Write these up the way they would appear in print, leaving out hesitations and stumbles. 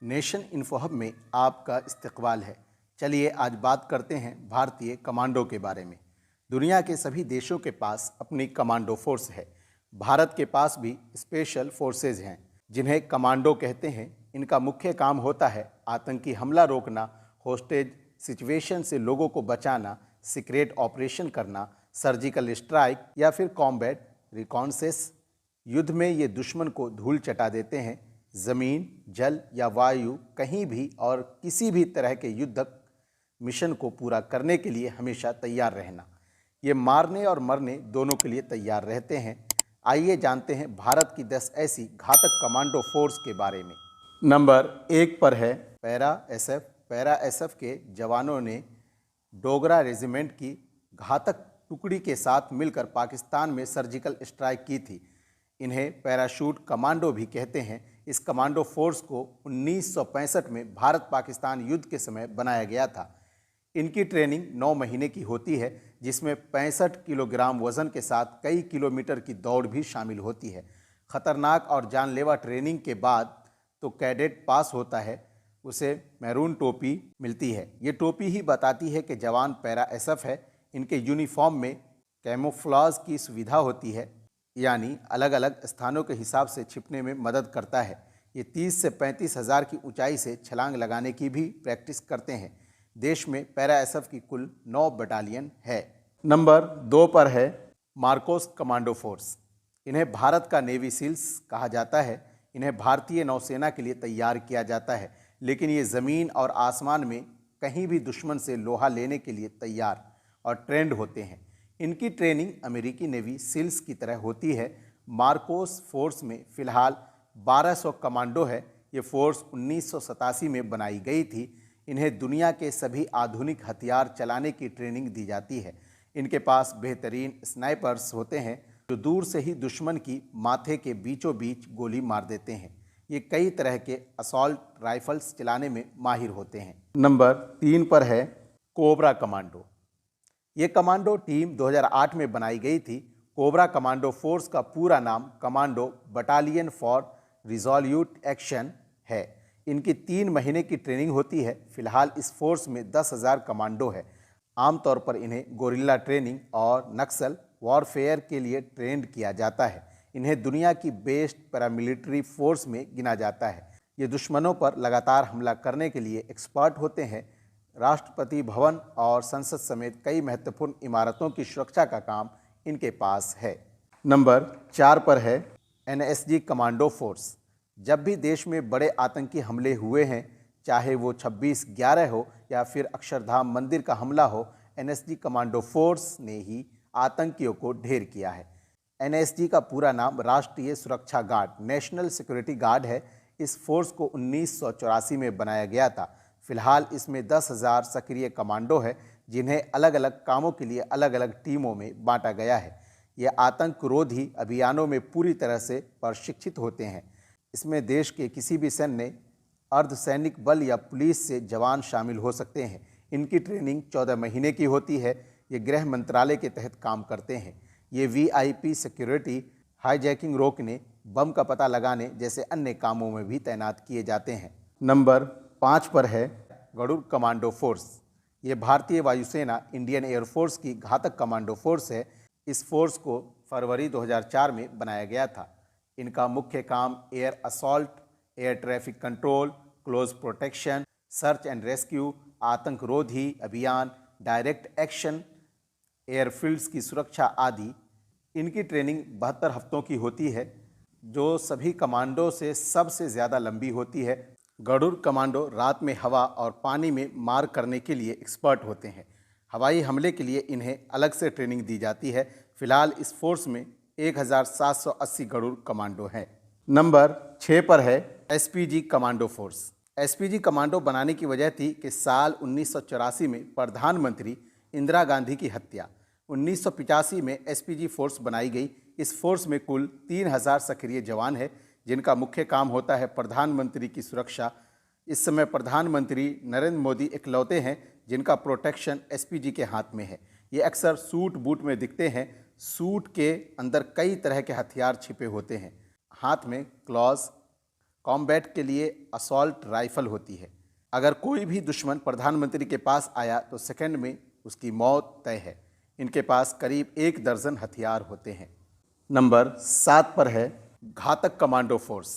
Nation info hub में आपका इस्तकबाल है। चलिए आज बात करते हैं भारतीय कमांडो के बारे में। दुनिया के सभी देशों के पास अपनी कमांडो फोर्स है। भारत के पास भी स्पेशल फोर्सेज हैं जिन्हें कमांडो कहते हैं। इनका मुख्य काम होता है आतंकी हमला रोकना, होस्टेज सिचुएशन से लोगों को बचाना, सीक्रेट ऑपरेशन करना, सर्जिकल स्ट्राइक या फिर कॉम्बैट रिकॉन्सेस। युद्ध में ये दुश्मन को धूल चटा देते हैं। ज़मीन, जल या वायु, कहीं भी और किसी भी तरह के युद्धक मिशन को पूरा करने के लिए हमेशा तैयार रहना। ये मारने और मरने दोनों के लिए तैयार रहते हैं। आइए जानते हैं भारत की 10 ऐसी घातक कमांडो फोर्स के बारे में। नंबर 1 पर है पैरा एसएफ। पैरा एसएफ के जवानों ने डोगरा रेजिमेंट की घातक टुकड़ी के साथ मिलकर पाकिस्तान में सर्जिकल स्ट्राइक की थी। इन्हें पैराशूट कमांडो भी कहते हैं। इस कमांडो फोर्स को 1965 में भारत पाकिस्तान युद्ध के समय बनाया गया था। इनकी ट्रेनिंग 9 महीने की होती है, जिसमें 65 किलोग्राम वजन के साथ कई किलोमीटर की दौड़ भी शामिल होती है। खतरनाक और जानलेवा ट्रेनिंग के बाद तो कैडेट पास होता है, उसे मैरून टोपी मिलती है। ये टोपी ही बताती है कि जवान पैरा एसएफ है। इनके यूनिफॉर्म में कैमोफ्लेज की सुविधा होती है, यानी अलग अलग स्थानों के हिसाब से छिपने में मदद करता है। ये 30 से 35 हज़ार की ऊंचाई से छलांग लगाने की भी प्रैक्टिस करते हैं। देश में पैरा एसएफ की कुल 9 बटालियन है। नंबर 2 पर है मार्कोस कमांडो फोर्स। इन्हें भारत का नेवी सील्स कहा जाता है। इन्हें भारतीय नौसेना के लिए तैयार किया जाता है, लेकिन ये ज़मीन और आसमान में कहीं भी दुश्मन से लोहा लेने के लिए तैयार और ट्रेंड होते हैं। इनकी ट्रेनिंग अमेरिकी नेवी सील्स की तरह होती है। मार्कोस फोर्स में फ़िलहाल 1200 कमांडो है। ये फोर्स 1987 में बनाई गई थी। इन्हें दुनिया के सभी आधुनिक हथियार चलाने की ट्रेनिंग दी जाती है। इनके पास बेहतरीन स्नाइपर्स होते हैं जो दूर से ही दुश्मन की माथे के बीचों बीच गोली मार देते हैं। ये कई तरह के असॉल्ट राइफल्स चलाने में माहिर होते हैं। नंबर 3 पर है कोबरा कमांडो। ये कमांडो टीम 2008 में बनाई गई थी। कोबरा कमांडो फोर्स का पूरा नाम commando battalion for resolute action है। इनकी 3 महीने की ट्रेनिंग होती है। फिलहाल इस फोर्स में 10,000 कमांडो है। आमतौर पर इन्हें गोरिल्ला ट्रेनिंग और नक्सल वॉरफेयर के लिए ट्रेंड किया जाता है। इन्हें दुनिया की बेस्ट पैरामिलिट्री फोर्स में गिना जाता है। ये दुश्मनों पर लगातार हमला करने के लिए एक्सपर्ट होते हैं। राष्ट्रपति भवन और संसद समेत कई महत्वपूर्ण इमारतों की सुरक्षा का काम इनके पास है। नंबर 4 पर है एनएसजी कमांडो फोर्स। जब भी देश में बड़े आतंकी हमले हुए हैं, चाहे वो 26/11 हो या फिर अक्षरधाम मंदिर का हमला हो, एनएसजी कमांडो फोर्स ने ही आतंकियों को ढेर किया है। एनएसजी का पूरा नाम राष्ट्रीय सुरक्षा गार्ड, नेशनल सिक्योरिटी गार्ड है। इस फोर्स को 1984 में बनाया गया था। फिलहाल इसमें 10,000 सक्रिय कमांडो है, जिन्हें अलग अलग कामों के लिए अलग अलग टीमों में बांटा गया है। ये आतंकरोधी अभियानों में पूरी तरह से प्रशिक्षित होते हैं। इसमें देश के किसी भी सैन्य, अर्धसैनिक बल या पुलिस से जवान शामिल हो सकते हैं। इनकी ट्रेनिंग 14 महीने की होती है। ये गृह मंत्रालय के तहत काम करते हैं। ये वीआईपी सिक्योरिटी, हाईजैकिंग रोकने, बम का पता लगाने जैसे अन्य कामों में भी तैनात किए जाते हैं। नंबर 5 पर है गरुड़ कमांडो फोर्स। ये भारतीय वायुसेना, इंडियन एयरफोर्स की घातक कमांडो फोर्स है। इस फोर्स को फरवरी 2004 में बनाया गया था। इनका मुख्य काम air assault, air traffic control, close protection, search and rescue, आतंकरोधी अभियान, डायरेक्ट एक्शन, एयरफील्ड्स की सुरक्षा आदि। इनकी ट्रेनिंग 72 हफ्तों की होती है, जो सभी कमांडो से सबसे ज़्यादा लंबी होती है। गरुड़ कमांडो रात में हवा और पानी में मार करने के लिए एक्सपर्ट होते हैं। हवाई हमले के लिए इन्हें अलग से ट्रेनिंग दी जाती है। फिलहाल इस फोर्स में 1780 गरुड़ कमांडो हैं। नंबर 6 पर है SPG commando force. SPG commando बनाने की वजह थी कि साल 1984 में प्रधानमंत्री इंदिरा गांधी की हत्या। 1985 में एसपीजी फोर्स बनाई गई। इस फोर्स में कुल 3000 सक्रिय जवान हैं, जिनका मुख्य काम होता है प्रधानमंत्री की सुरक्षा। इस समय प्रधानमंत्री नरेंद्र मोदी इकलौते हैं जिनका प्रोटेक्शन एसपीजी के हाथ में है। ये अक्सर सूट बूट में दिखते हैं। सूट के अंदर कई तरह के हथियार छिपे होते हैं। हाथ में क्लॉज, कॉम्बैट के लिए असॉल्ट राइफल होती है। अगर कोई भी दुश्मन प्रधानमंत्री के पास आया तो सेकंड में उसकी मौत तय है। इनके पास करीब 1 दर्जन हथियार होते हैं। नंबर 7 पर है घातक कमांडो फोर्स।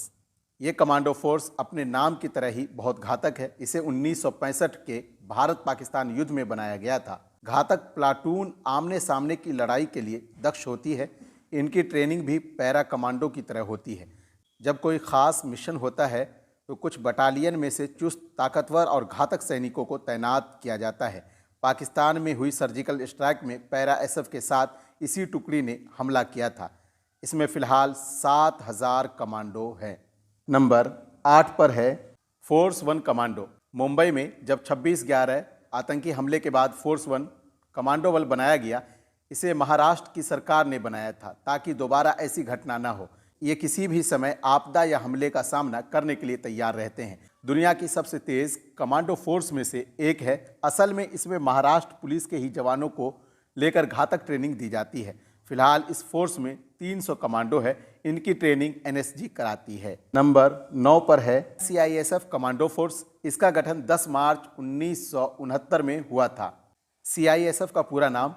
ये कमांडो फोर्स अपने नाम की तरह ही बहुत घातक है। इसे 1965 के भारत पाकिस्तान युद्ध में बनाया गया था। घातक प्लाटून आमने सामने की लड़ाई के लिए दक्ष होती है। इनकी ट्रेनिंग भी पैरा कमांडो की तरह होती है। जब कोई ख़ास मिशन होता है तो कुछ बटालियन में से चुस्त, ताकतवर और घातक सैनिकों को तैनात किया जाता है। पाकिस्तान में हुई सर्जिकल स्ट्राइक में पैरा एसएफ के साथ इसी टुकड़ी ने हमला किया था। इसमें फ़िलहाल 7000 कमांडो हैं। नंबर 8 पर है फोर्स 1 कमांडो। मुंबई में जब 26/11 आतंकी हमले के बाद फोर्स 1 कमांडो बल बनाया गया, इसे महाराष्ट्र की सरकार ने बनाया था ताकि दोबारा ऐसी घटना न हो। ये किसी भी समय आपदा या हमले का सामना करने के लिए तैयार रहते हैं। दुनिया की सबसे तेज़ कमांडो फोर्स में से एक है। असल में इसमें महाराष्ट्र पुलिस के ही जवानों को लेकर घातक ट्रेनिंग दी जाती है। फिलहाल इस फोर्स में 300 कमांडो है। इनकी ट्रेनिंग एनएसजी कराती है। नंबर 9 पर है सीआईएसएफ कमांडो फोर्स। इसका गठन 10 मार्च 1969 में हुआ था। सीआईएसएफ का पूरा नाम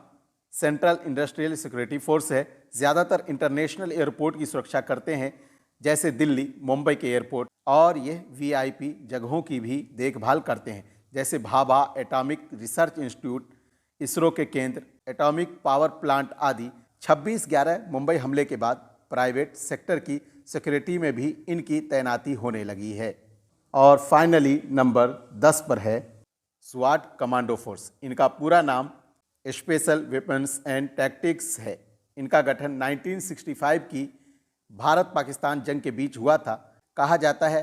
सेंट्रल इंडस्ट्रियल सिक्योरिटी फोर्स है। ज़्यादातर इंटरनेशनल एयरपोर्ट की सुरक्षा करते हैं, जैसे दिल्ली, मुंबई के एयरपोर्ट, और ये वीआईपी जगहों की भी देखभाल करते हैं, जैसे Bhabha atomic research institute, ISRO के केंद्र, एटॉमिक पावर प्लांट आदि। 26/11 मुंबई हमले के बाद प्राइवेट सेक्टर की सिक्योरिटी में भी इनकी तैनाती होने लगी है। और फाइनली नंबर 10 पर है स्वाट कमांडो फोर्स। इनका पूरा नाम स्पेशल वेपन्स एंड टैक्टिक्स है। इनका गठन 1965 की भारत पाकिस्तान जंग के बीच हुआ था। कहा जाता है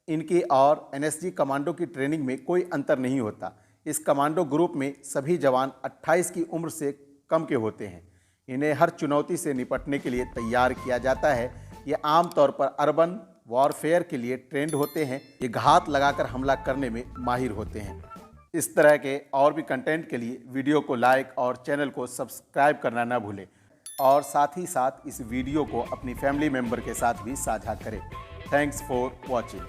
इनकी और एनएसजी कमांडो की ट्रेनिंग में कोई अंतर नहीं होता। इस कमांडो ग्रुप में सभी जवान 28 की उम्र से कम के होते हैं। इन्हें हर चुनौती से निपटने के लिए तैयार किया जाता है। ये आमतौर पर अर्बन वॉरफेयर के लिए ट्रेंड होते हैं। ये घात लगाकर हमला करने में माहिर होते हैं। इस तरह के और भी कंटेंट के लिए वीडियो को लाइक और चैनल को सब्सक्राइब करना ना भूलें, और साथ ही साथ इस वीडियो को अपनी फैमिली मेम्बर के साथ भी साझा करें। Thanks for watching.